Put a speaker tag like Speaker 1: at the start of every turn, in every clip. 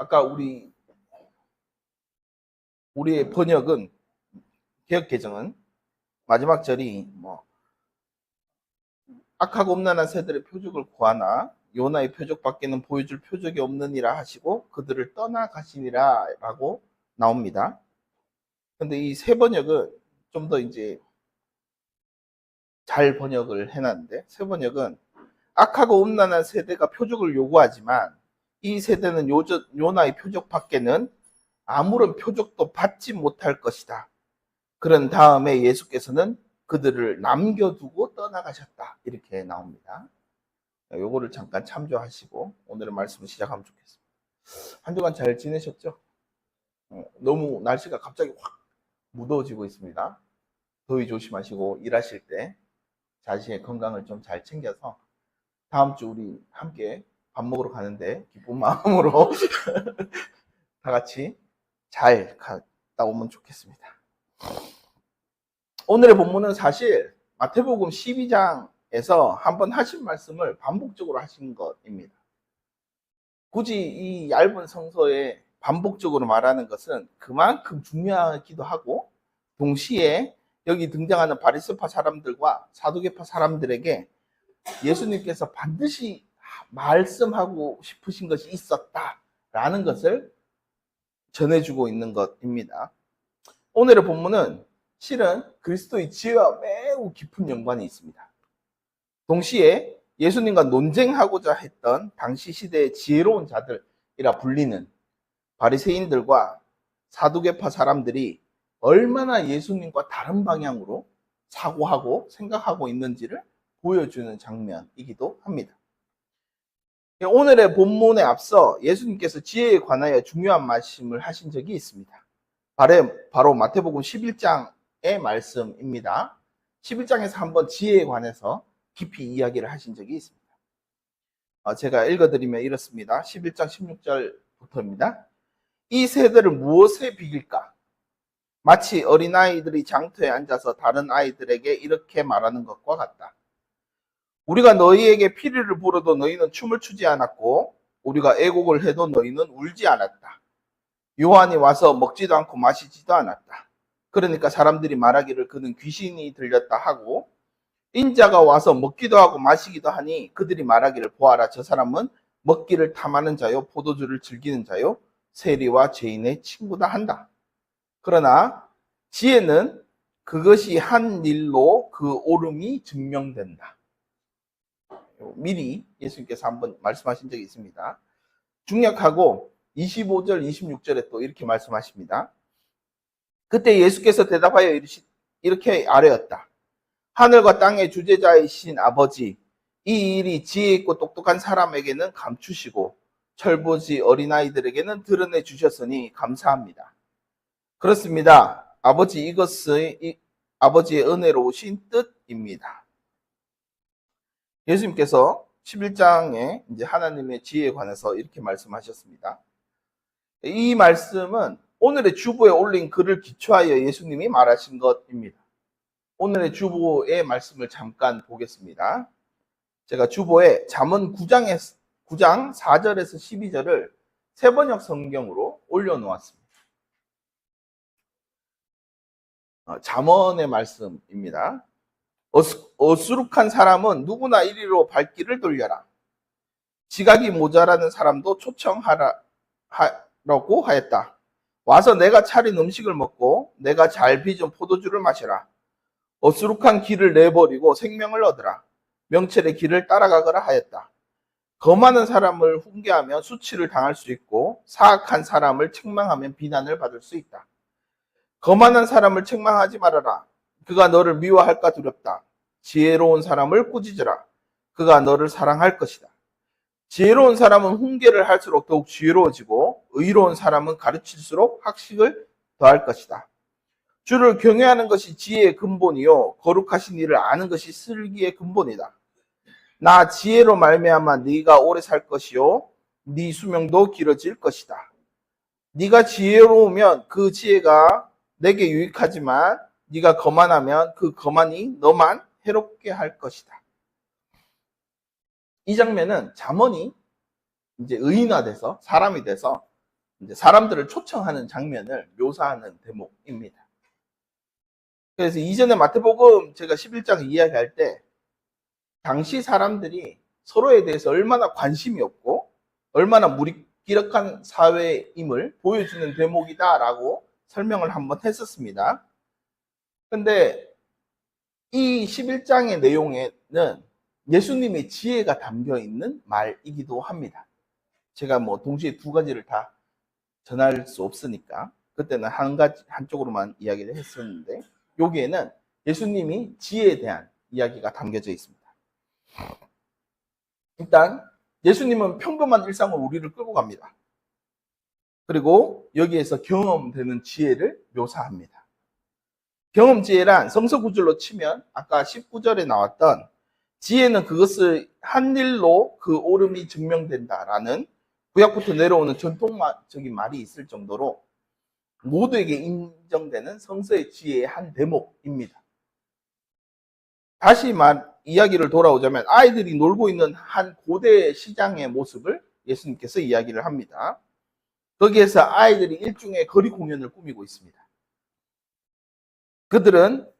Speaker 1: 아까 우리의 번역은 개역 개정은 마지막 절이 악하고 음란한 새들의 표적을 구하나 요나의 표적 밖에는 보여줄 표적이 없느니라 하시고 그들을 떠나가시니라 라고 나옵니다. 근데 이 새 번역은 좀 더 이제 잘 번역을 해놨는데, 새 번역은 악하고 음란한 세대가 표적을 요구하지만 이 세대는 요나의 표적 밖에는 아무런 표적도 받지 못할 것이다. 그런 다음에 예수께서는 그들을 남겨두고 떠나가셨다. 이렇게 나옵니다. 요거를 잠깐 참조하시고 오늘의 말씀을 시작하면 좋겠습니다. 한 주간 잘 지내셨죠? 너무 날씨가 갑자기 확 무더워지고 있습니다. 더위 조심하시고 일하실 때 자신의 건강을 좀 잘 챙겨서 다음 주 우리 함께 밥 먹으러 가는데 기쁜 마음으로 다 같이 잘 갔다 오면 좋겠습니다. 오늘의 본문은 사실 마태복음 12장에서 한번 하신 말씀을 반복적으로 하신 것입니다. 굳이 이 얇은 성서에 반복적으로 말하는 것은 그만큼 중요하기도 하고, 동시에 여기 등장하는 바리새파 사람들과 사두개파 사람들에게 예수님께서 반드시 말씀하고 싶으신 것이 있었다라는 것을 전해주고 있는 것입니다. 오늘의 본문은 실은 그리스도의 지혜와 매우 깊은 연관이 있습니다. 동시에 예수님과 논쟁하고자 했던 당시 시대의 지혜로운 자들이라 불리는 바리새인들과 사두개파 사람들이 얼마나 예수님과 다른 방향으로 사고하고 생각하고 있는지를 보여주는 장면이기도 합니다. 오늘의 본문에 앞서 예수님께서 지혜에 관하여 중요한 말씀을 하신 적이 있습니다. 바로 마태복음 11장의 말씀입니다. 11장에서 한번 지혜에 관해서 깊이 이야기를 하신 적이 있습니다. 제가 읽어드리면 이렇습니다. 11장 16절부터입니다. 이 세대를 무엇에 비길까? 마치 어린아이들이 장터에 앉아서 다른 아이들에게 이렇게 말하는 것과 같다. 우리가 너희에게 피리를 불어도 너희는 춤을 추지 않았고 우리가 애곡을 해도 너희는 울지 않았다. 요한이 와서 먹지도 않고 마시지도 않았다. 그러니까 사람들이 말하기를 그는 귀신이 들렸다 하고, 인자가 와서 먹기도 하고 마시기도 하니 그들이 말하기를 보아라, 저 사람은 먹기를 탐하는 자요 포도주를 즐기는 자요 세리와 죄인의 친구다 한다. 그러나 지혜는 그것이 한 일로 그 옳음이 증명된다. 미리 예수님께서 한번 말씀하신 적이 있습니다. 중약하고 25절 26절에 또 이렇게 말씀하십니다. 그때 예수께서 대답하여 이렇게 아뢰었다. 하늘과 땅의 주재자이신 아버지, 이 일이 지혜 있고 똑똑한 사람에게는 감추시고 철부지 어린아이들에게는 드러내 주셨으니 감사합니다. 그렇습니다. 아버지, 이것은 아버지의 은혜로우신 뜻입니다. 예수님께서 11장에 이제 하나님의 지혜에 관해서 이렇게 말씀하셨습니다. 이 말씀은 오늘의 주보에 올린 글을 기초하여 예수님이 말하신 것입니다. 오늘의 주보의 말씀을 잠깐 보겠습니다. 제가 주보에 잠언 9장 4절에서 12절을 새번역 성경으로 올려놓았습니다. 잠언의 말씀입니다. 어수룩한 사람은 누구나 이리로 발길을 돌려라. 지각이 모자라는 사람도 초청하라고 하였다. 와서 내가 차린 음식을 먹고 내가 잘 빚은 포도주를 마시라. 어수룩한 길을 내버리고 생명을 얻으라. 명철의 길을 따라가거라 하였다. 거만한 사람을 훈계하면 수치를 당할 수 있고 사악한 사람을 책망하면 비난을 받을 수 있다. 거만한 사람을 책망하지 말아라. 그가 너를 미워할까 두렵다. 지혜로운 사람을 꾸짖으라. 그가 너를 사랑할 것이다. 지혜로운 사람은 훈계를 할수록 더욱 지혜로워지고 의로운 사람은 가르칠수록 학식을 더할 것이다. 주를 경외하는 것이 지혜의 근본이요 거룩하신 일을 아는 것이 슬기의 근본이다. 나 지혜로 말미암아 네가 오래 살 것이요 네 수명도 길어질 것이다. 네가 지혜로우면 그 지혜가 내게 유익하지만 네가 거만하면 그 거만이 너만 해롭게 할 것이다. 이 장면은 잠언이 이제 의인화돼서 사람이 돼서 이제 사람들을 초청하는 장면을 묘사하는 대목입니다. 그래서 이전에 마태복음 제가 11장 이야기할 때 당시 사람들이 서로에 대해서 얼마나 관심이 없고 얼마나 무기력한 사회임을 보여주는 대목이다라고 설명을 한번 했었습니다. 근데 이 11장의 내용에는 예수님의 지혜가 담겨 있는 말이기도 합니다. 제가 뭐 동시에 두 가지를 다 전할 수 없으니까 그때는 한쪽으로만 이야기를 했었는데 여기에는 예수님이 지혜에 대한 이야기가 담겨져 있습니다. 일단 예수님은 평범한 일상을 우리를 끌고 갑니다. 그리고 여기에서 경험되는 지혜를 묘사합니다. 경험 지혜란 성서 구절로 치면 아까 19절에 나왔던 지혜는 그것을 한 일로 그 옳음이 증명된다라는 구약부터 내려오는 전통적인 말이 있을 정도로 모두에게 인정되는 성서의 지혜의 한 대목입니다. 다시 이야기를 돌아오자면 아이들이 놀고 있는 한 고대 시장의 모습을 예수님께서 이야기를 합니다. 거기에서 아이들이 일종의 거리 공연을 꾸미고 있습니다. 그들은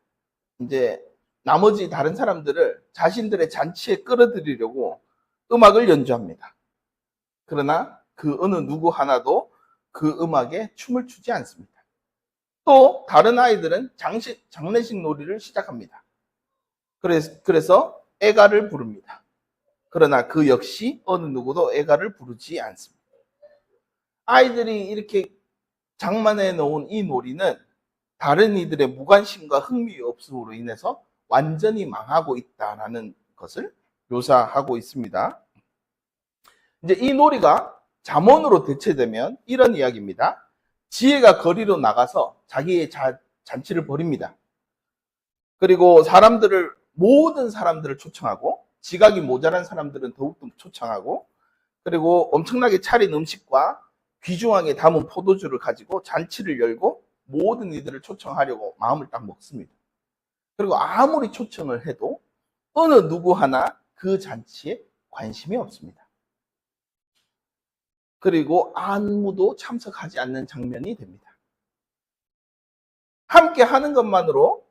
Speaker 1: 이제 나머지 다른 사람들을 자신들의 잔치에 끌어들이려고 음악을 연주합니다. 그러나 그 어느 누구 하나도 그 음악에 춤을 추지 않습니다. 또 다른 아이들은 장례식 놀이를 시작합니다. 그래서 애가를 부릅니다. 그러나 그 역시 어느 누구도 애가를 부르지 않습니다. 아이들이 이렇게 장만해 놓은 이 놀이는 다른 이들의 무관심과 흥미 없음으로 인해서 완전히 망하고 있다는 것을 묘사하고 있습니다. 이제 이 놀이가 잠언으로 대체되면 이런 이야기입니다. 지혜가 거리로 나가서 자기의 잔치를 벌입니다. 그리고 모든 사람들을 초청하고 지각이 모자란 사람들은 더욱더 초청하고 그리고 엄청나게 차린 음식과 귀중하게 담은 포도주를 가지고 잔치를 열고 모든 이들을 초청하려고 마음을 딱 먹습니다. 그리고 아무리 초청을 해도 어느 누구 하나 그 잔치에 관심이 없습니다. 그리고 아무도 참석하지 않는 장면이 됩니다. 함께 하는 것만으로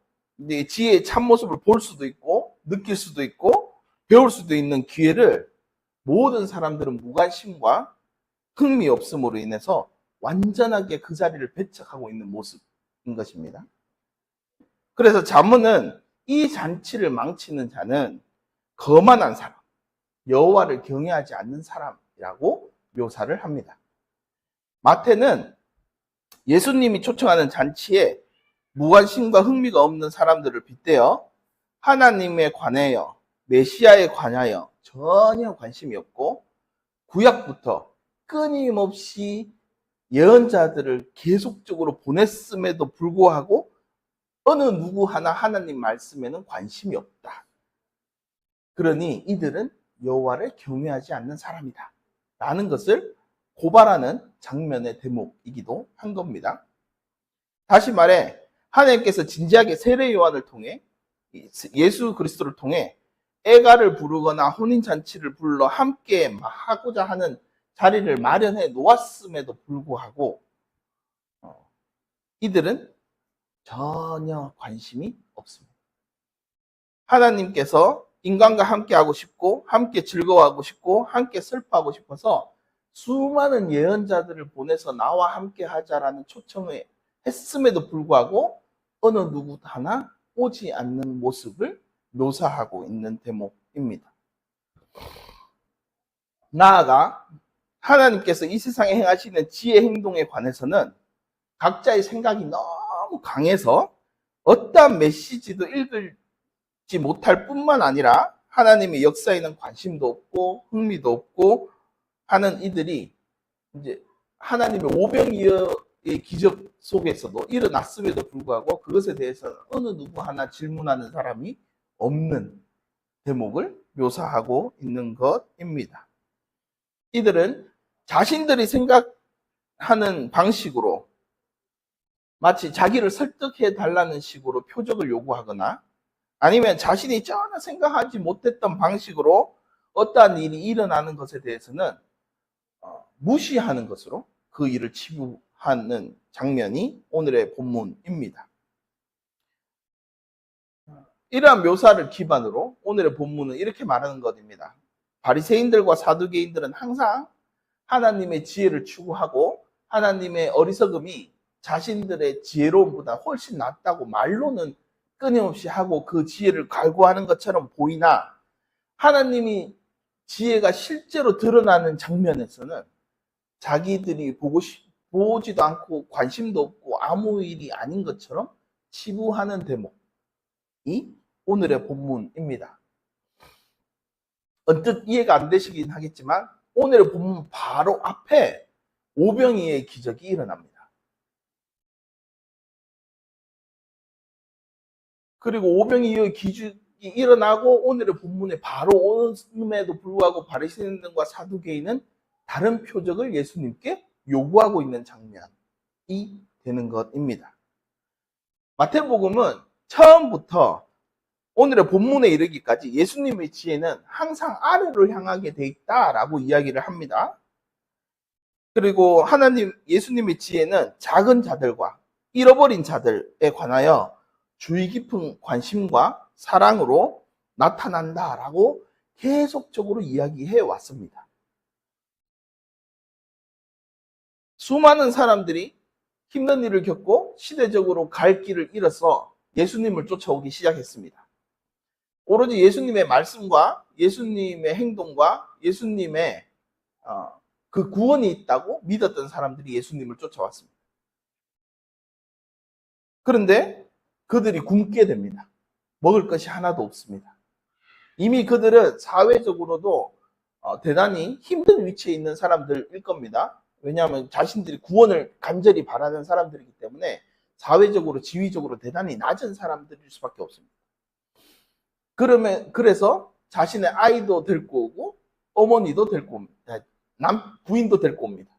Speaker 1: 지혜의 참모습을 볼 수도 있고 느낄 수도 있고 배울 수도 있는 기회를 모든 사람들은 무관심과 흥미 없음으로 인해서 완전하게 그 자리를 배척하고 있는 모습인 것입니다. 그래서 잠언은 이 잔치를 망치는 자는 거만한 사람, 여호와를 경외하지 않는 사람이라고 묘사를 합니다. 마태는 예수님이 초청하는 잔치에 무관심과 흥미가 없는 사람들을 빗대어 하나님에 관하여 메시아에 관하여 전혀 관심이 없고 구약부터 끊임없이 예언자들을 계속적으로 보냈음에도 불구하고 어느 누구 하나 하나님 말씀에는 관심이 없다. 그러니 이들은 여호와를 경외하지 않는 사람이다. 라는 것을 고발하는 장면의 대목이기도 한 겁니다. 다시 말해 하나님께서 진지하게 세례 요한을 통해 예수 그리스도를 통해 애가를 부르거나 혼인잔치를 불러 함께 하고자 하는 자리를 마련해 놓았음에도 불구하고 이들은 전혀 관심이 없습니다. 하나님께서 인간과 함께 하고 싶고 함께 즐거워하고 싶고 함께 슬퍼하고 싶어서 수많은 예언자들을 보내서 나와 함께 하자라는 초청을 했음에도 불구하고 어느 누구 하나 오지 않는 모습을 묘사하고 있는 대목입니다. 나아가 하나님께서 이 세상에 행하시는 지혜 행동에 관해서는 각자의 생각이 너무 강해서 어떠한 메시지도 읽지 못할 뿐만 아니라 하나님의 역사에는 관심도 없고 흥미도 없고 하는 이들이 이제 하나님의 오병이어의 기적 속에서도 일어났음에도 불구하고 그것에 대해서 어느 누구 하나 질문하는 사람이 없는 대목을 묘사하고 있는 것입니다. 이들은 자신들이 생각하는 방식으로 마치 자기를 설득해 달라는 식으로 표적을 요구하거나 아니면 자신이 전혀 생각하지 못했던 방식으로 어떠한 일이 일어나는 것에 대해서는 무시하는 것으로 그 일을 치부하는 장면이 오늘의 본문입니다. 이러한 묘사를 기반으로 오늘의 본문은 이렇게 말하는 것입니다. 바리새인들과 사두개인들은 항상 하나님의 지혜를 추구하고 하나님의 어리석음이 자신들의 지혜로움보다 훨씬 낫다고 말로는 끊임없이 하고 그 지혜를 갈구하는 것처럼 보이나, 하나님이 지혜가 실제로 드러나는 장면에서는 자기들이 보지도 않고 관심도 없고 아무 일이 아닌 것처럼 치부하는 대목이 오늘의 본문입니다. 언뜻 이해가 안 되시긴 하겠지만 오늘의 본문 바로 앞에 오병이의 기적이 일어납니다. 그리고 오병이의 기적이 일어나고 오늘의 본문에 바로 오음에도 불구하고 바리새인들과 사두개인은 다른 표적을 예수님께 요구하고 있는 장면이 되는 것입니다. 마태복음은 처음부터 오늘의 본문에 이르기까지 예수님의 지혜는 항상 아래로 향하게 돼 있다라고 이야기를 합니다. 그리고 예수님의 지혜는 작은 자들과 잃어버린 자들에 관하여 주의 깊은 관심과 사랑으로 나타난다라고 계속적으로 이야기해 왔습니다. 수많은 사람들이 힘든 일을 겪고 시대적으로 갈 길을 잃어서 예수님을 쫓아오기 시작했습니다. 오로지 예수님의 말씀과 예수님의 행동과 예수님의 그 구원이 있다고 믿었던 사람들이 예수님을 쫓아왔습니다. 그런데 그들이 굶게 됩니다. 먹을 것이 하나도 없습니다. 이미 그들은 사회적으로도 대단히 힘든 위치에 있는 사람들일 겁니다. 왜냐하면 자신들이 구원을 간절히 바라는 사람들이기 때문에 사회적으로 지위적으로 대단히 낮은 사람들일 수밖에 없습니다. 그래서 자신의 아이도 데리고 오고 어머니도 데리고 옵니다. 부인도 데리고 옵니다.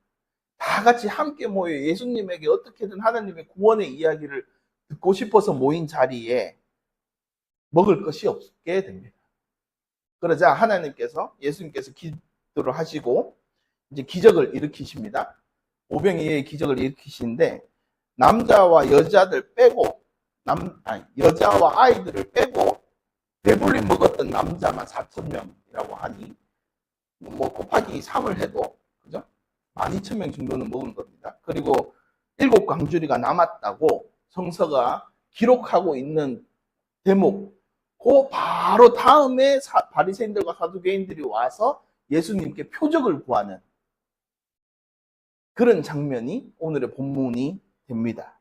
Speaker 1: 다 같이 함께 모여 예수님에게 어떻게든 하나님의 구원의 이야기를 듣고 싶어서 모인 자리에 먹을 것이 없게 됩니다. 그러자 예수님께서 기도를 하시고 이제 기적을 일으키십니다. 오병이의 기적을 일으키시는데 남자와 여자들 빼고 여자와 아이들을 빼고 배불리 먹었던 남자만 4,000명이라고 하니 곱하기 3을 해도 그죠? 12,000명 정도는 먹은 겁니다. 그리고 7광주리가 남았다고 성서가 기록하고 있는 대목, 그 바로 다음에 바리새인들과 사두개인들이 와서 예수님께 표적을 구하는 그런 장면이 오늘의 본문이 됩니다.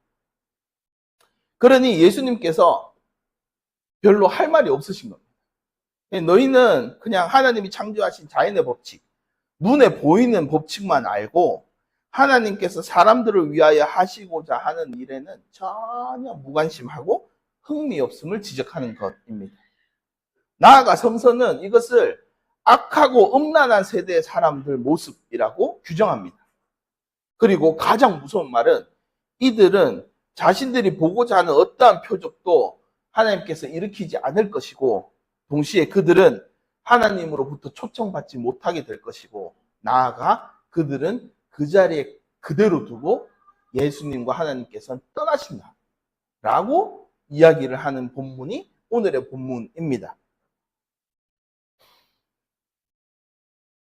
Speaker 1: 그러니 예수님께서 별로 할 말이 없으신 겁니다. 너희는 그냥 하나님이 창조하신 자연의 법칙, 눈에 보이는 법칙만 알고 하나님께서 사람들을 위하여 하시고자 하는 일에는 전혀 무관심하고 흥미 없음을 지적하는 것입니다. 나아가 성서는 이것을 악하고 음란한 세대의 사람들 모습이라고 규정합니다. 그리고 가장 무서운 말은 이들은 자신들이 보고자 하는 어떠한 표적도 하나님께서 일으키지 않을 것이고 동시에 그들은 하나님으로부터 초청받지 못하게 될 것이고 나아가 그들은 그 자리에 그대로 두고 예수님과 하나님께서는 떠나신다 라고 이야기를 하는 본문이 오늘의 본문입니다.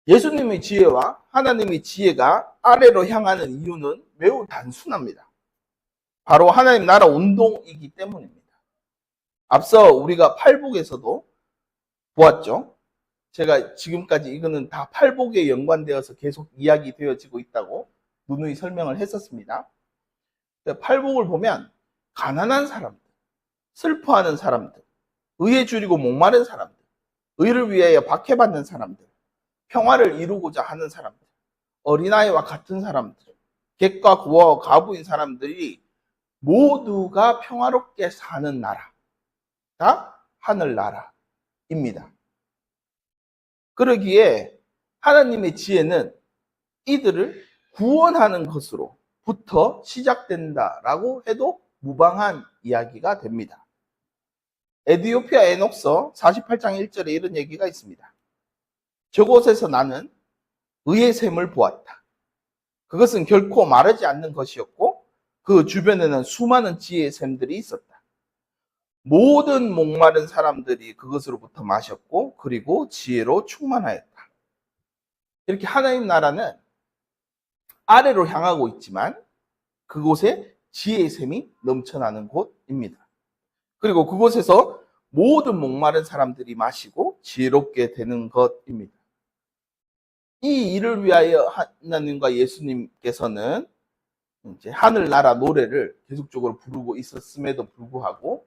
Speaker 1: 예수님의 지혜와 하나님의 지혜가 아래로 향하는 이유는 매우 단순합니다. 바로 하나님 나라 운동이기 때문입니다. 앞서 우리가 팔복에서도 보았죠. 제가 지금까지 이거는 다 팔복에 연관되어서 계속 이야기되어지고 있다고 누누이 설명을 했었습니다. 팔복을 보면 가난한 사람들, 슬퍼하는 사람들, 의에 줄이고 목마른 사람들, 의를 위하여 박해받는 사람들, 평화를 이루고자 하는 사람들, 어린아이와 같은 사람들, 객과 고아와 과부인 사람들이 모두가 평화롭게 사는 나라가 하늘나라입니다. 그러기에 하나님의 지혜는 이들을 구원하는 것으로부터 시작된다라고 해도 무방한 이야기가 됩니다. 에디오피아 에녹서 48장 1절에 이런 얘기가 있습니다. 저곳에서 나는 의의 샘을 보았다. 그것은 결코 마르지 않는 것이었고 그 주변에는 수많은 지혜의 샘들이 있었다. 모든 목마른 사람들이 그것으로부터 마셨고 그리고 지혜로 충만하였다. 이렇게 하나님 나라는 아래로 향하고 있지만 그곳에 지혜의 샘이 넘쳐나는 곳입니다. 그리고 그곳에서 모든 목마른 사람들이 마시고 지혜롭게 되는 것입니다. 이 일을 위하여 하나님과 예수님께서는 이제 하늘나라 노래를 계속적으로 부르고 있었음에도 불구하고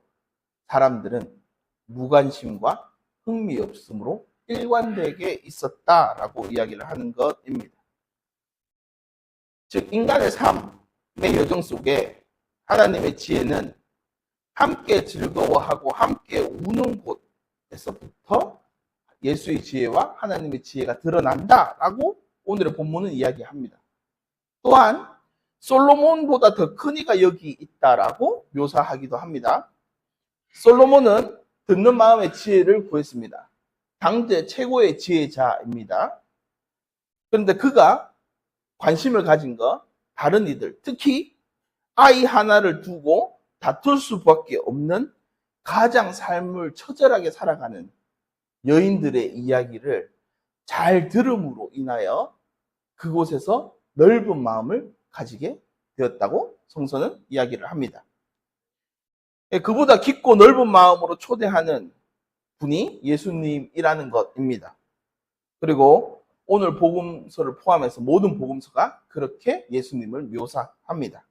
Speaker 1: 사람들은 무관심과 흥미 없음으로 일관되게 있었다라고 이야기를 하는 것입니다. 즉 인간의 삶의 여정 속에 하나님의 지혜는 함께 즐거워하고 함께 우는 곳에서부터 예수의 지혜와 하나님의 지혜가 드러난다라고 오늘의 본문은 이야기합니다. 또한 솔로몬보다 더 큰 이가 여기 있다라고 묘사하기도 합니다. 솔로몬은 듣는 마음의 지혜를 구했습니다. 당대 최고의 지혜자입니다. 그런데 그가 관심을 가진 것, 다른 이들, 특히 아이 하나를 두고 다툴 수밖에 없는 가장 삶을 처절하게 살아가는 여인들의 이야기를 잘 들음으로 인하여 그곳에서 넓은 마음을 가지게 되었다고 성서는 이야기를 합니다. 그보다 깊고 넓은 마음으로 초대하는 분이 예수님이라는 것입니다. 그리고 오늘 복음서를 포함해서 모든 복음서가 그렇게 예수님을 묘사합니다.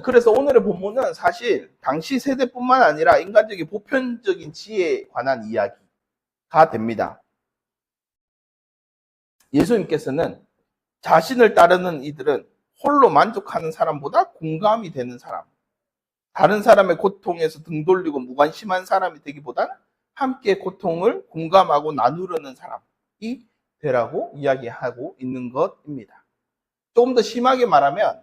Speaker 1: 그래서 오늘의 본문은 사실 당시 세대뿐만 아니라 인간적인 보편적인 지혜에 관한 이야기가 됩니다. 예수님께서는 자신을 따르는 이들은 홀로 만족하는 사람보다 공감이 되는 사람, 다른 사람의 고통에서 등 돌리고 무관심한 사람이 되기보다는 함께 고통을 공감하고 나누려는 사람이 되라고 이야기하고 있는 것입니다. 조금 더 심하게 말하면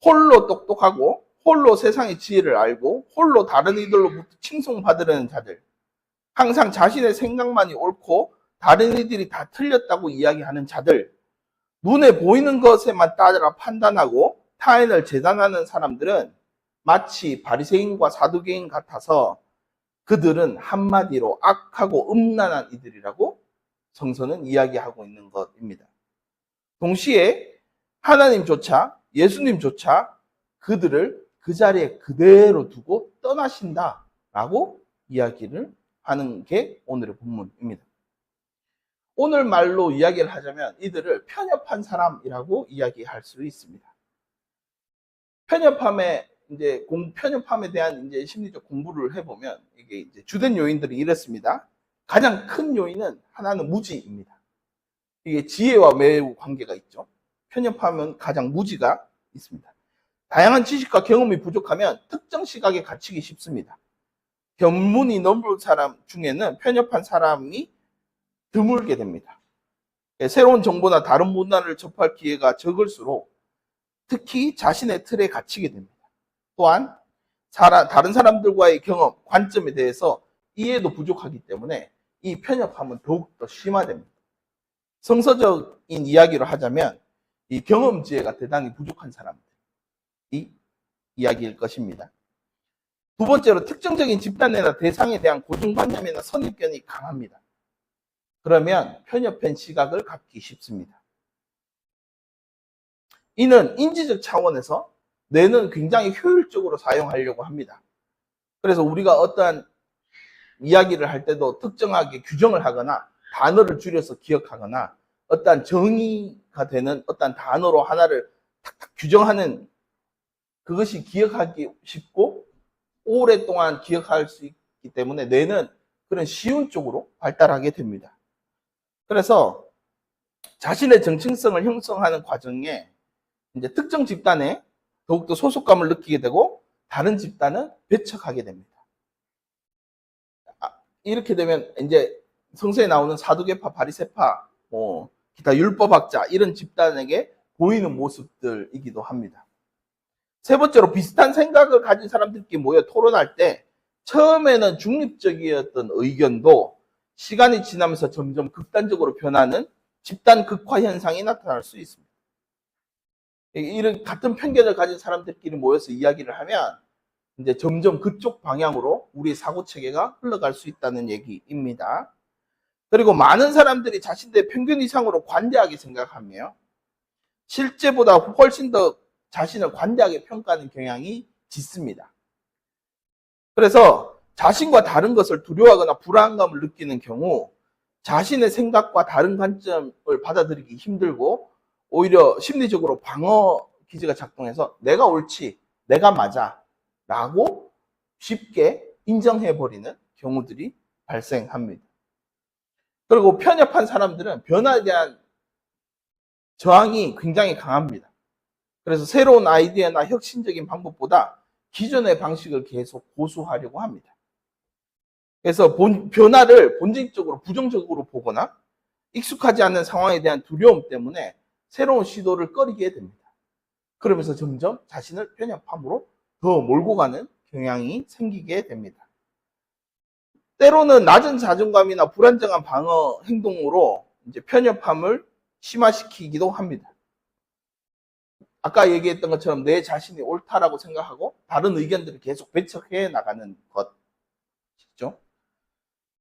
Speaker 1: 홀로 똑똑하고 홀로 세상의 지혜를 알고 홀로 다른 이들로부터 칭송받으려는 자들, 항상 자신의 생각만이 옳고 다른 이들이 다 틀렸다고 이야기하는 자들, 눈에 보이는 것에만 따라 판단하고 타인을 재단하는 사람들은 마치 바리새인과 사두개인 같아서 그들은 한마디로 악하고 음란한 이들이라고 성서는 이야기하고 있는 것입니다. 동시에 하나님조차 예수님조차 그들을 그 자리에 그대로 두고 떠나신다라고 이야기를 하는 게 오늘의 본문입니다. 오늘 말로 이야기를 하자면 이들을 편협한 사람이라고 이야기할 수 있습니다. 편협함에 대한 이제 심리적 공부를 해보면 이게 이제 주된 요인들이 이렇습니다. 가장 큰 요인은 하나는 무지입니다. 이게 지혜와 매우 관계가 있죠. 편협하면 가장 무지가 있습니다. 다양한 지식과 경험이 부족하면 특정 시각에 갇히기 쉽습니다. 견문이 넓은 사람 중에는 편협한 사람이 드물게 됩니다. 새로운 정보나 다른 문화를 접할 기회가 적을수록 특히 자신의 틀에 갇히게 됩니다. 또한 다른 사람들과의 경험, 관점에 대해서 이해도 부족하기 때문에 이 편협함은 더욱더 심화됩니다. 성서적인 이야기로 하자면 이 경험지혜가 대단히 부족한 사람들이 이야기일 것입니다. 두 번째로 특정적인 집단이나 대상에 대한 고정관념이나 선입견이 강합니다. 그러면 편협한 시각을 갖기 쉽습니다. 이는 인지적 차원에서 뇌는 굉장히 효율적으로 사용하려고 합니다. 그래서 우리가 어떠한 이야기를 할 때도 특정하게 규정을 하거나 단어를 줄여서 기억하거나 어떠한 정의가 되는 어떠한 단어로 하나를 탁탁 규정하는 그것이 기억하기 쉽고 오랫동안 기억할 수 있기 때문에 뇌는 그런 쉬운 쪽으로 발달하게 됩니다. 그래서 자신의 정체성을 형성하는 과정에 이제 특정 집단에 더욱더 소속감을 느끼게 되고 다른 집단은 배척하게 됩니다. 이렇게 되면 이제 성서에 나오는 사두개파, 바리새파, 기타 율법학자 이런 집단에게 보이는 모습들이기도 합니다. 세 번째로 비슷한 생각을 가진 사람들끼리 모여 토론할 때 처음에는 중립적이었던 의견도 시간이 지나면서 점점 극단적으로 변하는 집단 극화 현상이 나타날 수 있습니다. 이런 같은 편견을 가진 사람들끼리 모여서 이야기를 하면 이제 점점 그쪽 방향으로 우리의 사고 체계가 흘러갈 수 있다는 얘기입니다. 그리고 많은 사람들이 자신들의 평균 이상으로 관대하게 생각하며 실제보다 훨씬 더 자신을 관대하게 평가하는 경향이 짙습니다. 그래서 자신과 다른 것을 두려워하거나 불안감을 느끼는 경우 자신의 생각과 다른 관점을 받아들이기 힘들고 오히려 심리적으로 방어 기제가 작동해서 내가 옳지, 내가 맞아 라고 쉽게 인정해버리는 경우들이 발생합니다. 그리고 편협한 사람들은 변화에 대한 저항이 굉장히 강합니다. 그래서 새로운 아이디어나 혁신적인 방법보다 기존의 방식을 계속 고수하려고 합니다. 그래서 변화를 본질적으로 부정적으로 보거나 익숙하지 않은 상황에 대한 두려움 때문에 새로운 시도를 꺼리게 됩니다. 그러면서 점점 자신을 편협함으로 더 몰고 가는 경향이 생기게 됩니다. 때로는 낮은 자존감이나 불안정한 방어 행동으로 이제 편협함을 심화시키기도 합니다. 아까 얘기했던 것처럼 내 자신이 옳다라고 생각하고 다른 의견들을 계속 배척해 나가는 것이죠.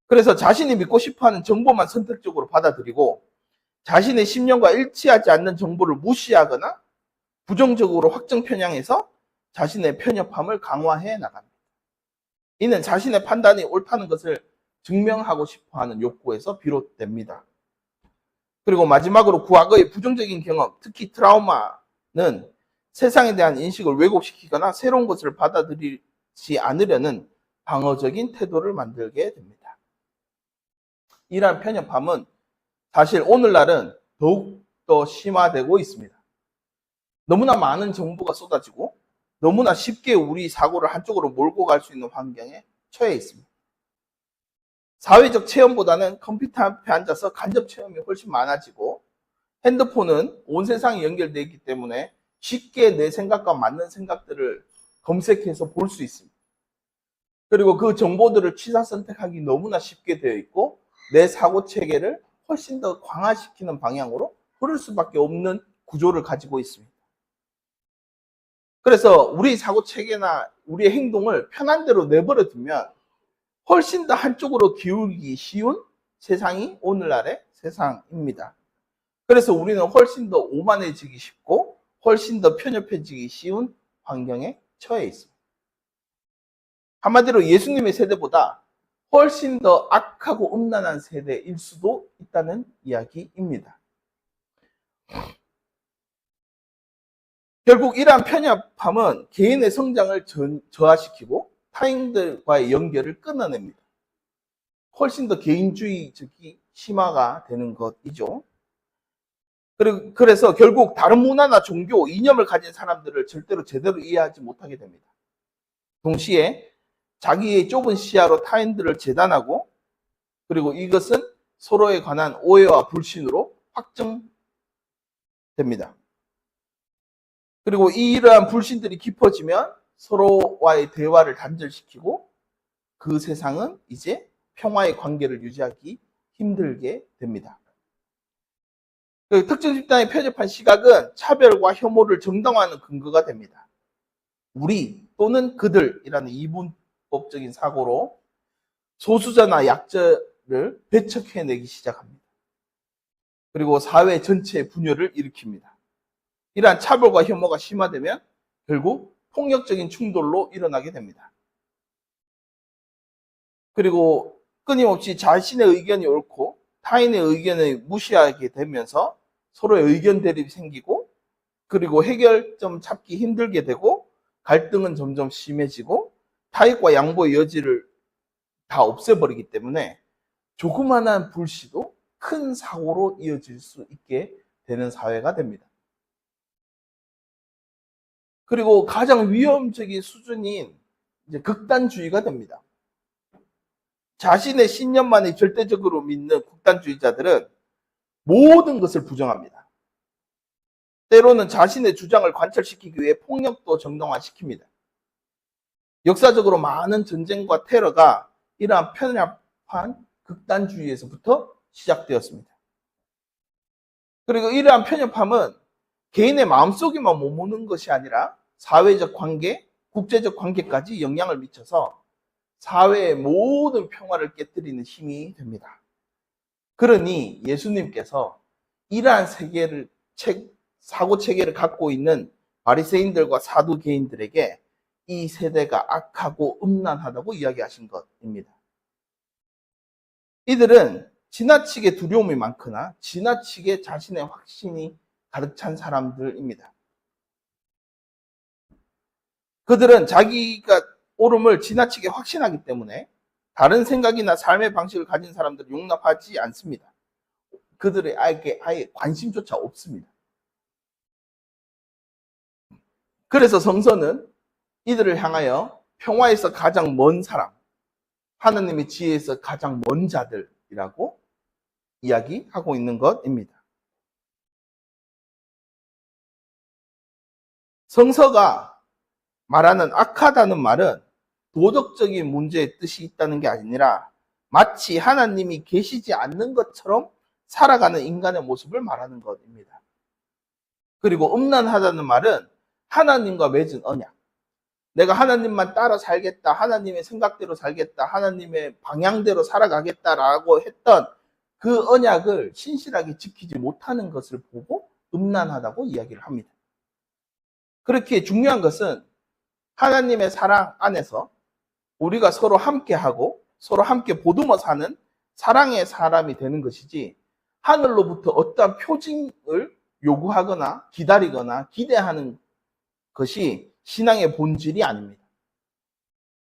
Speaker 1: 그래서 자신이 믿고 싶어하는 정보만 선택적으로 받아들이고 자신의 신념과 일치하지 않는 정보를 무시하거나 부정적으로 확정 편향해서 자신의 편협함을 강화해 나갑니다. 이는 자신의 판단이 옳다는 것을 증명하고 싶어하는 욕구에서 비롯됩니다. 그리고 마지막으로 과거의 부정적인 경험, 특히 트라우마는 세상에 대한 인식을 왜곡시키거나 새로운 것을 받아들이지 않으려는 방어적인 태도를 만들게 됩니다. 이러한 편협함은 사실 오늘날은 더욱더 심화되고 있습니다. 너무나 많은 정보가 쏟아지고 너무나 쉽게 우리 사고를 한쪽으로 몰고 갈 수 있는 환경에 처해 있습니다. 사회적 체험보다는 컴퓨터 앞에 앉아서 간접 체험이 훨씬 많아지고 핸드폰은 온 세상이 연결되어 있기 때문에 쉽게 내 생각과 맞는 생각들을 검색해서 볼 수 있습니다. 그리고 그 정보들을 취사 선택하기 너무나 쉽게 되어 있고 내 사고 체계를 훨씬 더 강화시키는 방향으로 흐를 수밖에 없는 구조를 가지고 있습니다. 그래서 우리 사고 체계나 우리의 행동을 편한 대로 내버려 두면 훨씬 더 한쪽으로 기울기 쉬운 세상이 오늘날의 세상입니다. 그래서 우리는 훨씬 더 오만해지기 쉽고 훨씬 더 편협해지기 쉬운 환경에 처해 있습니다. 한마디로 예수님의 세대보다 훨씬 더 악하고 음란한 세대일 수도 있다는 이야기입니다. 결국 이러한 편협함은 개인의 성장을 저하시키고 타인들과의 연결을 끊어냅니다. 훨씬 더 개인주의적이 심화가 되는 것이죠. 그래서 결국 다른 문화나 종교, 이념을 가진 사람들을 절대로 제대로 이해하지 못하게 됩니다. 동시에 자기의 좁은 시야로 타인들을 재단하고 그리고 이것은 서로에 관한 오해와 불신으로 확정됩니다. 그리고 이러한 불신들이 깊어지면 서로와의 대화를 단절시키고 그 세상은 이제 평화의 관계를 유지하기 힘들게 됩니다. 특정 집단의 편협한 시각은 차별과 혐오를 정당화하는 근거가 됩니다. 우리 또는 그들이라는 이분법적인 사고로 소수자나 약자를 배척해내기 시작합니다. 그리고 사회 전체의 분열을 일으킵니다. 이러한 차별과 혐오가 심화되면 결국 폭력적인 충돌로 일어나게 됩니다. 그리고 끊임없이 자신의 의견이 옳고 타인의 의견을 무시하게 되면서 서로의 의견 대립이 생기고 그리고 해결점 찾기 힘들게 되고 갈등은 점점 심해지고 타협과 양보의 여지를 다 없애버리기 때문에 조그마한 불씨도 큰 사고로 이어질 수 있게 되는 사회가 됩니다. 그리고 가장 위험적인 수준인 이제 극단주의가 됩니다. 자신의 신념만이 절대적으로 믿는 극단주의자들은 모든 것을 부정합니다. 때로는 자신의 주장을 관철시키기 위해 폭력도 정당화시킵니다. 역사적으로 많은 전쟁과 테러가 이러한 편협한 극단주의에서부터 시작되었습니다. 그리고 이러한 편협함은 개인의 마음속에만 머무는 것이 아니라 사회적 관계, 국제적 관계까지 영향을 미쳐서 사회의 모든 평화를 깨뜨리는 힘이 됩니다. 그러니 예수님께서 이러한 사고 체계를 갖고 있는 바리새인들과 사두개인들에게 이 세대가 악하고 음란하다고 이야기하신 것입니다. 이들은 지나치게 두려움이 많거나 지나치게 자신의 확신이 가득 찬 사람들입니다. 그들은 자기가 옳음을 지나치게 확신하기 때문에 다른 생각이나 삶의 방식을 가진 사람들을 용납하지 않습니다. 그들에게 아예 관심조차 없습니다. 그래서 성서는 이들을 향하여 평화에서 가장 먼 사람, 하나님의 지혜에서 가장 먼 자들이라고 이야기하고 있는 것입니다. 성서가 말하는 악하다는 말은 도덕적인 문제의 뜻이 있다는 게 아니라 마치 하나님이 계시지 않는 것처럼 살아가는 인간의 모습을 말하는 것입니다. 그리고 음란하다는 말은 하나님과 맺은 언약, 내가 하나님만 따라 살겠다, 하나님의 생각대로 살겠다, 하나님의 방향대로 살아가겠다라고 했던 그 언약을 신실하게 지키지 못하는 것을 보고 음란하다고 이야기를 합니다. 그렇게 중요한 것은 하나님의 사랑 안에서 우리가 서로 함께하고 서로 함께 보듬어 사는 사랑의 사람이 되는 것이지, 하늘로부터 어떠한 표징을 요구하거나 기다리거나 기대하는 것이 신앙의 본질이 아닙니다.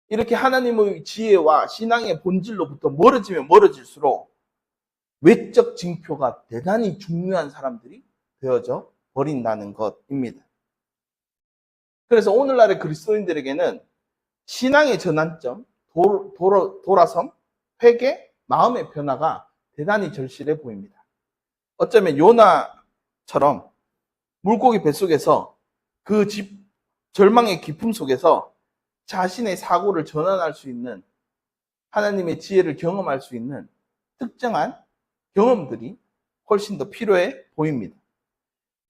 Speaker 1: 이렇게 하나님의 지혜와 신앙의 본질로부터 멀어지면 멀어질수록 외적 징표가 대단히 중요한 사람들이 되어져 버린다는 것입니다. 그래서 오늘날의 그리스도인들에게는 신앙의 전환점, 돌아섬, 회개, 마음의 변화가 대단히 절실해 보입니다. 어쩌면 요나처럼 물고기 뱃속에서 그 절망의 깊음 속에서 자신의 사고를 전환할 수 있는, 하나님의 지혜를 경험할 수 있는 특정한 경험들이 훨씬 더 필요해 보입니다.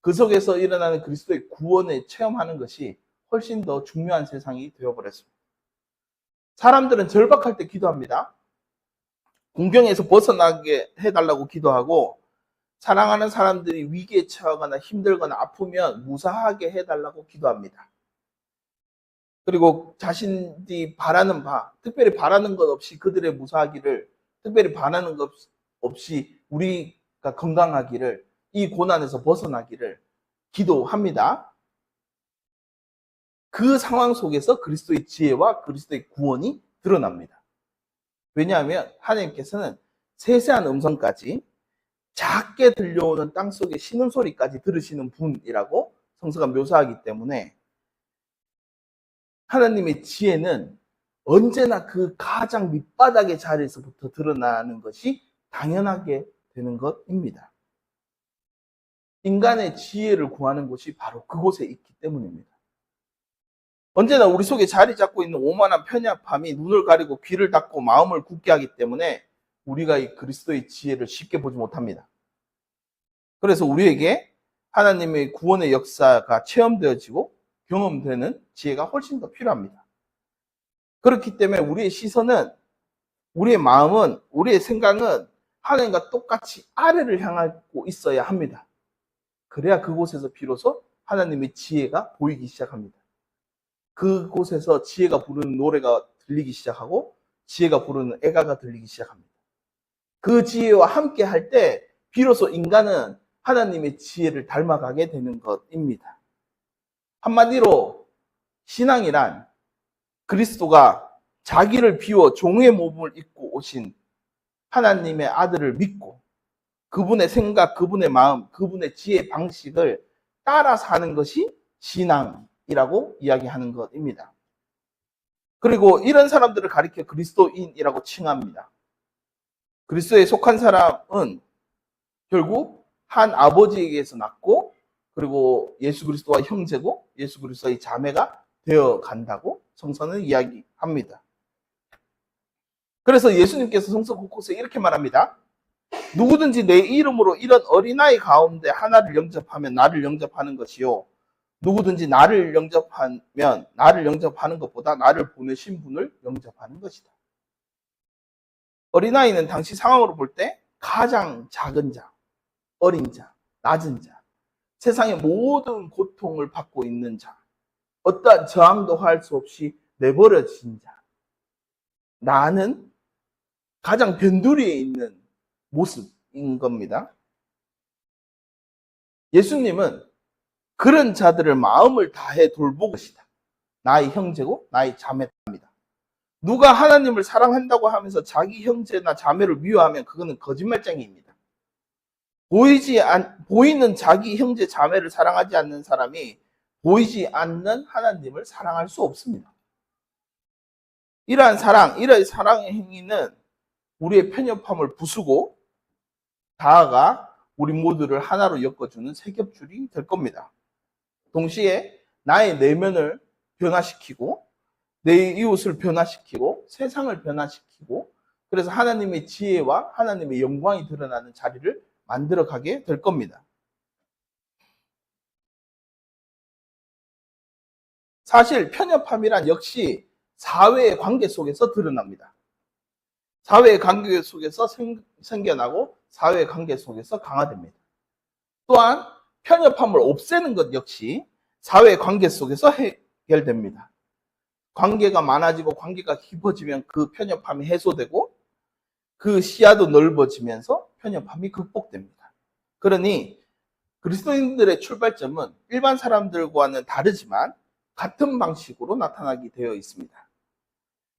Speaker 1: 그 속에서 일어나는 그리스도의 구원을 체험하는 것이 훨씬 더 중요한 세상이 되어버렸습니다. 사람들은 절박할 때 기도합니다. 공경에서 벗어나게 해달라고 기도하고, 사랑하는 사람들이 위기에 처하거나 힘들거나 아프면 무사하게 해달라고 기도합니다. 그리고 자신이 바라는 바, 특별히 바라는 것 없이 그들의 무사하기를, 특별히 바라는 것 없이 우리가 건강하기를, 이 고난에서 벗어나기를 기도합니다. 그 상황 속에서 그리스도의 지혜와 그리스도의 구원이 드러납니다. 왜냐하면 하나님께서는 세세한 음성까지, 작게 들려오는 땅속의 신음소리까지 들으시는 분이라고 성서가 묘사하기 때문에 하나님의 지혜는 언제나 그 가장 밑바닥의 자리에서부터 드러나는 것이 당연하게 되는 것입니다. 인간의 지혜를 구하는 곳이 바로 그곳에 있기 때문입니다. 언제나 우리 속에 자리 잡고 있는 오만한 편협함이 눈을 가리고 귀를 닫고 마음을 굳게 하기 때문에 우리가 이 그리스도의 지혜를 쉽게 보지 못합니다. 그래서 우리에게 하나님의 구원의 역사가 체험되어지고 경험되는 지혜가 훨씬 더 필요합니다. 그렇기 때문에 우리의 시선은, 우리의 마음은, 우리의 생각은 하나님과 똑같이 아래를 향하고 있어야 합니다. 그래야 그곳에서 비로소 하나님의 지혜가 보이기 시작합니다. 그곳에서 지혜가 부르는 노래가 들리기 시작하고 지혜가 부르는 애가가 들리기 시작합니다. 그 지혜와 함께 할 때 비로소 인간은 하나님의 지혜를 닮아가게 되는 것입니다. 한마디로 신앙이란 그리스도가 자기를 비워 종의 몸을 입고 오신 하나님의 아들을 믿고 그분의 생각, 그분의 마음, 그분의 지혜 방식을 따라 사는 것이 신앙이라고 이야기하는 것입니다. 그리고 이런 사람들을 가리켜 그리스도인이라고 칭합니다. 그리스도에 속한 사람은 결국 한 아버지에게서 낳고, 그리고 예수 그리스도와 형제고 예수 그리스도의 자매가 되어 간다고 성서는 이야기합니다. 그래서 예수님께서 성서 곳곳에 이렇게 말합니다. 누구든지 내 이름으로 이런 어린아이 가운데 하나를 영접하면 나를 영접하는 것이요. 누구든지 나를 영접하면 나를 영접하는 것보다 나를 보내신 분을 영접하는 것이다. 어린아이는 당시 상황으로 볼 때 가장 작은 자, 어린 자, 낮은 자, 세상의 모든 고통을 받고 있는 자, 어떠한 저항도 할 수 없이 내버려진 자. 나는 가장 변두리에 있는 모습인 겁니다. 예수님은 그런 자들을 마음을 다해 돌보고 것이다. 나의 형제고 나의 자매입니다. 누가 하나님을 사랑한다고 하면서 자기 형제나 자매를 미워하면 그거는 거짓말쟁이입니다. 보이는 자기 형제 자매를 사랑하지 않는 사람이 보이지 않는 하나님을 사랑할 수 없습니다. 이러한 사랑의 행위는 우리의 편협함을 부수고 다아가 우리 모두를 하나로 엮어주는 세겹줄이 될 겁니다. 동시에 나의 내면을 변화시키고 내 이웃을 변화시키고 세상을 변화시키고 그래서 하나님의 지혜와 하나님의 영광이 드러나는 자리를 만들어가게 될 겁니다. 사실 편협함이란 역시 사회의 관계 속에서 드러납니다. 사회의 관계 속에서 생겨나고 사회의 관계 속에서 강화됩니다. 또한 편협함을 없애는 것 역시 사회의 관계 속에서 해결됩니다. 관계가 많아지고 관계가 깊어지면 그 편협함이 해소되고 그 시야도 넓어지면서 편협함이 극복됩니다. 그러니 그리스도인들의 출발점은 일반 사람들과는 다르지만 같은 방식으로 나타나게 되어 있습니다.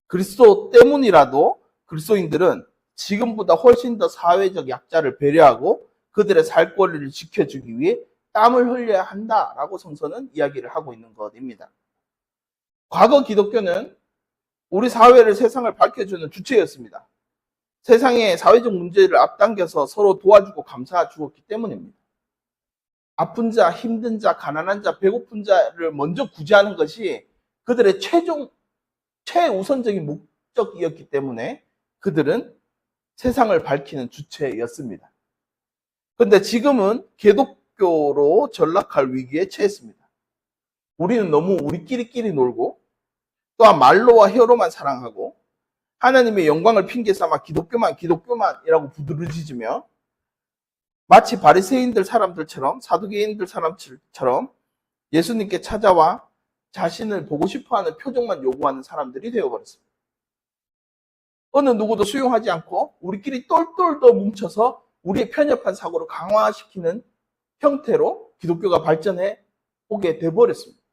Speaker 1: 그리스도 때문이라도 그리스도인들은 지금보다 훨씬 더 사회적 약자를 배려하고 그들의 살 권리를 지켜주기 위해 땀을 흘려야 한다라고 성서는 이야기를 하고 있는 것입니다. 과거 기독교는 우리 사회를 세상을 밝혀주는 주체였습니다. 세상의 사회적 문제를 앞당겨서 서로 도와주고 감싸주었기 때문입니다. 아픈 자, 힘든 자, 가난한 자, 배고픈 자를 먼저 구제하는 것이 그들의 최우선적인 목적이었기 때문에 그들은 세상을 밝히는 주체였습니다. 그런데 지금은 기독교로 전락할 위기에 처했습니다. 우리는 너무 우리끼리 놀고 또한 말로와 혀로만 사랑하고 하나님의 영광을 핑계 삼아 기독교만이라고 부르짖으며 마치 바리새인들 사람들처럼 사두개인들 사람처럼 예수님께 찾아와 자신을 보고 싶어하는 표정만 요구하는 사람들이 되어버렸습니다. 어느 누구도 수용하지 않고 우리끼리 똘똘 더 뭉쳐서 우리의 편협한 사고를 강화시키는 형태로 기독교가 발전해 오게 돼버렸습니다.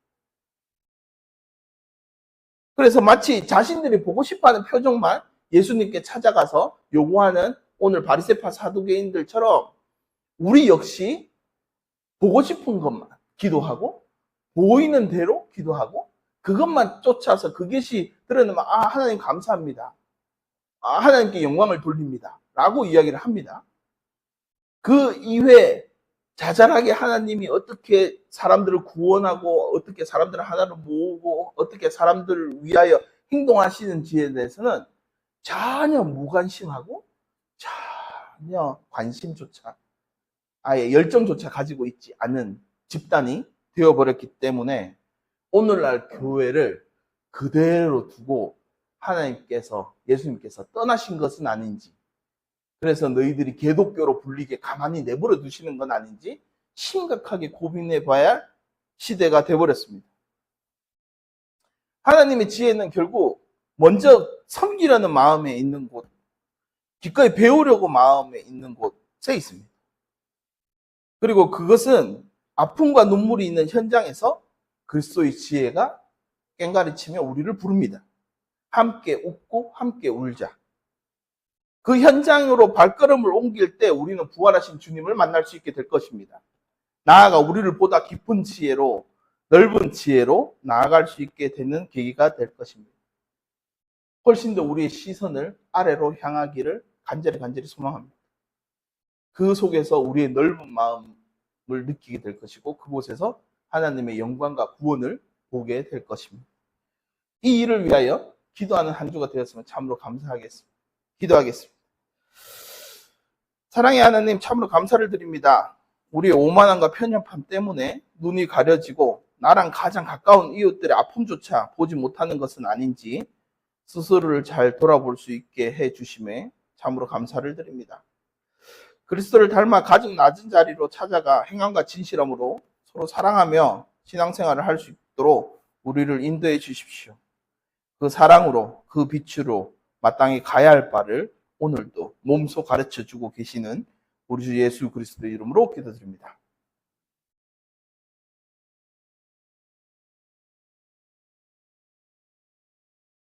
Speaker 1: 그래서 마치 자신들이 보고 싶어하는 표정만 예수님께 찾아가서 요구하는 오늘 바리새파 사두개인들처럼 우리 역시 보고 싶은 것만 기도하고 보이는 대로 기도하고 그것만 쫓아서 그것이 드러나면 하나님 감사합니다. 하나님께 영광을 돌립니다. 라고 이야기를 합니다. 그 이외에 자잘하게 하나님이 어떻게 사람들을 구원하고 어떻게 사람들을 하나로 모으고 어떻게 사람들을 위하여 행동하시는지에 대해서는 전혀 무관심하고 전혀 관심조차 아예 열정조차 가지고 있지 않은 집단이 되어버렸기 때문에 오늘날 교회를 그대로 두고 하나님께서 예수님께서 떠나신 것은 아닌지 그래서 너희들이 기독교로 불리게 가만히 내버려 두시는 건 아닌지 심각하게 고민해 봐야 할 시대가 되어버렸습니다. 하나님의 지혜는 결국 먼저 섬기려는 마음에 있는 곳, 기꺼이 배우려고 마음에 있는 곳에 있습니다. 그리고 그것은 아픔과 눈물이 있는 현장에서 그리스도의 지혜가 꽹가리치며 우리를 부릅니다. 함께 웃고 함께 울자. 그 현장으로 발걸음을 옮길 때 우리는 부활하신 주님을 만날 수 있게 될 것입니다. 나아가 우리를 보다 깊은 지혜로 넓은 지혜로 나아갈 수 있게 되는 계기가 될 것입니다. 훨씬 더 우리의 시선을 아래로 향하기를 간절히 소망합니다. 그 속에서 우리의 넓은 마음을 느끼게 될 것이고 그곳에서 하나님의 영광과 구원을 보게 될 것입니다. 이 일을 위하여 기도하는 한 주가 되었으면 참으로 감사하겠습니다. 기도하겠습니다. 사랑의 하나님, 참으로 감사를 드립니다. 우리의 오만함과 편협함 때문에 눈이 가려지고 나랑 가장 가까운 이웃들의 아픔조차 보지 못하는 것은 아닌지 스스로를 잘 돌아볼 수 있게 해주심에 참으로 감사를 드립니다. 그리스도를 닮아 가장 낮은 자리로 찾아가 행함과 진실함으로 서로 사랑하며 신앙생활을 할 수 있도록 우리를 인도해 주십시오. 그 사랑으로, 그 빛으로 마땅히 가야 할 바를 오늘도 몸소 가르쳐 주고 계시는 우리 주 예수 그리스도의 이름으로 기도드립니다.